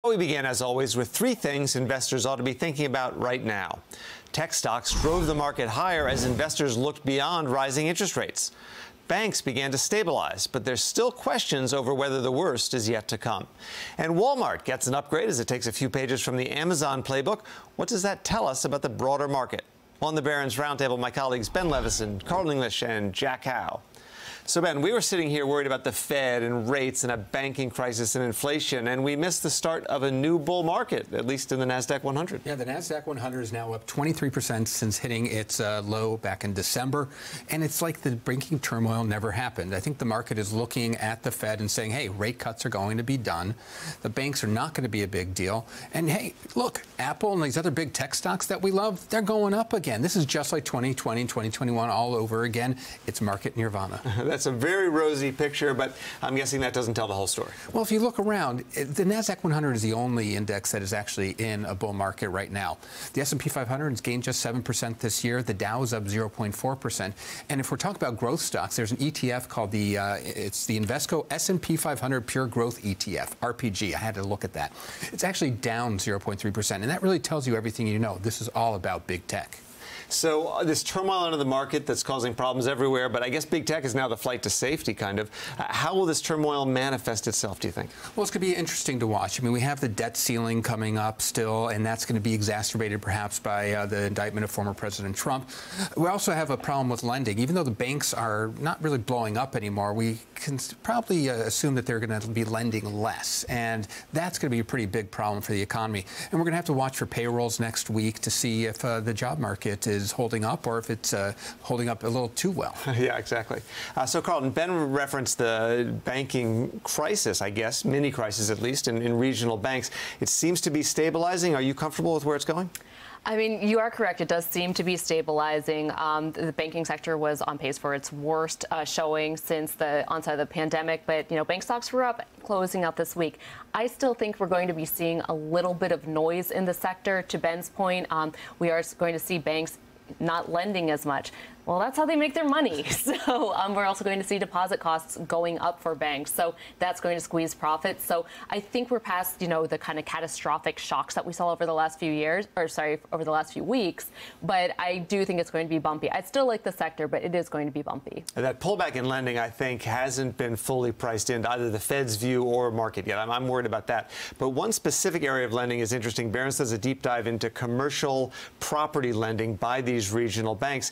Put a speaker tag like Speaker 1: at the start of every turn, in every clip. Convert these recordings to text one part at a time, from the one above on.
Speaker 1: We begin, as always, with three things investors ought to be thinking about right now. Tech stocks drove the market higher as investors looked beyond rising interest rates. Banks began to stabilize, but there's still questions over whether the worst is yet to come. And Walmart gets an upgrade as it takes a few pages from the Amazon playbook. What does that tell us about the broader market? On the Barron's Roundtable, my colleagues Ben Levisohn, Carleton English, and Jack Hough. So, Ben, we were sitting here worried about the Fed and rates and a banking crisis and inflation, and we missed the start of a new bull market, at least in the NASDAQ 100.
Speaker 2: Yeah, the NASDAQ 100 is now up 23% since hitting its low back in December, and it's like the banking turmoil never happened. I think the market is looking at the Fed and saying, hey, rate cuts are going to be done. The banks are not going to be a big deal. And, hey, look, Apple and these other big tech stocks that we love, they're going up again. This is just like 2020 and 2021 all over again. It's market nirvana.
Speaker 1: That's a very rosy picture, but I'm guessing that doesn't tell the whole story.
Speaker 2: Well, if you look around, the NASDAQ 100 is the only index that is actually in a bull market right now. The S&P 500 has gained just 7% this year. The Dow is up 0.4%. And if we're talking about growth stocks, there's an ETF called it's the Invesco S&P 500 Pure Growth ETF, RPG. I had to look at that. It's actually down 0.3%, and that really tells you everything you know. This is all about big tech.
Speaker 1: So this turmoil under the market that's causing problems everywhere, but I guess big tech is now the flight to safety, kind of. How will this turmoil manifest itself, do you think?
Speaker 2: Well, it's going to be interesting to watch. I mean, we have the debt ceiling coming up still, and that's going to be exacerbated perhaps by the indictment of former President Trump. We also have a problem with lending. Even though the banks are not really blowing up anymore, we can probably assume that they're going to be lending less, and that's going to be a pretty big problem for the economy. And we're going to have to watch for payrolls next week to see if the job market is holding up or if it's holding up a little too well.
Speaker 1: Yeah, exactly. So, Carleton, Ben referenced the banking crisis, I guess, mini crisis at least, in regional banks. It seems to be stabilizing. Are you comfortable with where it's going?
Speaker 3: I mean, you are correct. It does seem to be stabilizing. The banking sector was on pace for its worst showing since the onset of the pandemic. But, you know, bank stocks were up closing out this week. I still think we're going to be seeing a little bit of noise in the sector. To Ben's point, we are going to see banks not lending as much. Well, that's how they make their money. So we're also going to see deposit costs going up for banks. So that's going to squeeze profits. So I think we're past, you know, the kind of catastrophic shocks that we saw over the last few years, or sorry, over the last few weeks. But I do think it's going to be bumpy. I still like the sector, but it is going to be bumpy.
Speaker 1: And that pullback in lending, I think, hasn't been fully priced into either the Fed's view or market yet. I'm worried about that. But one specific area of lending is interesting. Barron's does a deep dive into commercial property lending by these regional banks.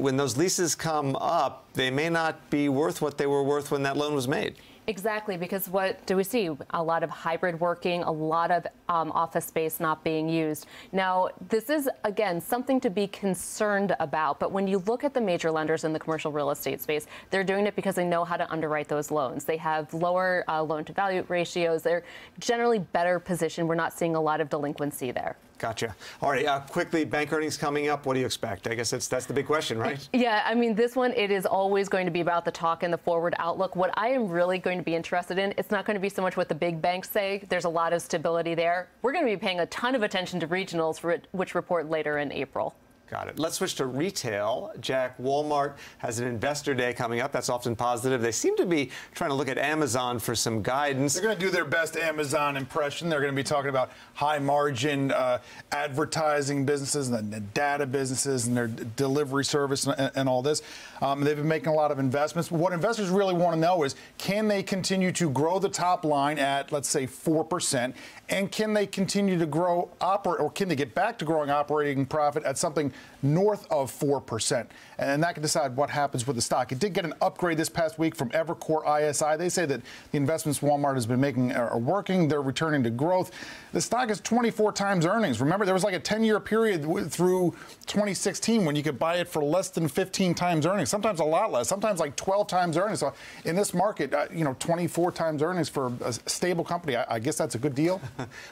Speaker 1: When those leases come up, they may not be worth what they were worth when that loan was made.
Speaker 3: Exactly, because what do we see? A lot of hybrid working, a lot of office space not being used. Now, this is, again, something to be concerned about. But when you look at the major lenders in the commercial real estate space, they're doing it because they know how to underwrite those loans. They have lower loan-to-value ratios. They're generally better positioned. We're not seeing a lot of delinquency there.
Speaker 1: Gotcha. All right, quickly, bank earnings coming up. What do you expect? I guess that's the big question, right?
Speaker 3: Yeah, I mean, this one, it is always going to be about the talk and the forward outlook. What I am really going to be interested in, it's not going to be so much what the big banks say. There's a lot of stability there. We're going to be paying a ton of attention to regionals, which report later in April.
Speaker 1: Got it. Let's switch to retail. Jack, Walmart has an investor day coming up. That's often positive. They seem to be trying to look at Amazon for some guidance.
Speaker 4: They're going to do their best Amazon impression. They're going to be talking about high margin advertising businesses and the data businesses and their delivery service and all this. They've been making a lot of investments. What investors really want to know is, can they continue to grow the top line at, let's say, 4%? And can they continue to grow or can they get back to growing operating profit at something north of 4%? And that can decide what happens with the stock. It did get an upgrade this past week from Evercore ISI. They say that the investments Walmart has been making are working. They're returning to growth. The stock is 24 times earnings. Remember, there was like a 10-year period through 2016 when you could buy it for less than 15 times earnings, sometimes a lot less, sometimes like 12 times earnings. So in this market, 24 times earnings for a stable company, I guess that's a good deal.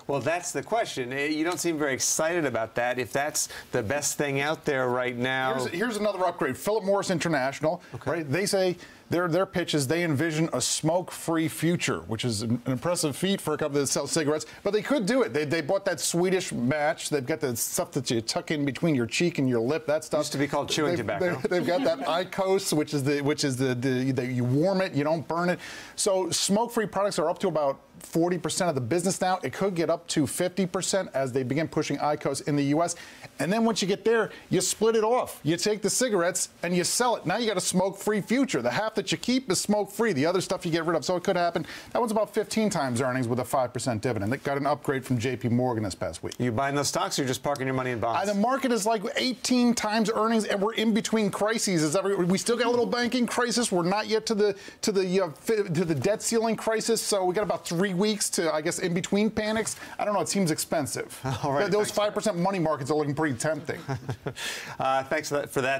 Speaker 1: Well, that's the question. You don't seem very excited about that. If that's the best thing out there right now.
Speaker 4: Here's another upgrade. Philip Morris International, right? They say their pitch is they envision a smoke-free future, which is an impressive feat for a company that sells cigarettes. But they could do it. They bought that Swedish match. They've got the stuff that you tuck in between your cheek and your lip. That stuff
Speaker 1: used to be called chewing tobacco.
Speaker 4: They've got that IQOS, which is the you warm it, you don't burn it. So smoke-free products are up to about 40% of the business now. It could get up to 50% as they begin pushing IQOS in the U.S. And then once you get there, you split it off. You take the cigarettes and you sell it. Now you got a smoke-free future. The half that you keep is smoke-free. The other stuff you get rid of. So it could happen. That one's about 15 times earnings with a 5% dividend. It got an upgrade from J.P. Morgan this past week.
Speaker 1: You buying those stocks, or you're just parking your money in bonds?
Speaker 4: The market is like 18 times earnings, and we're in between crises. We still got a little banking crisis. We're not yet to the debt ceiling crisis. So we got about 3 weeks to, I guess, in between panics. I don't know. It seems expensive.
Speaker 1: All right,
Speaker 4: those 5% money markets are looking pretty tempting.
Speaker 1: Thanks for that.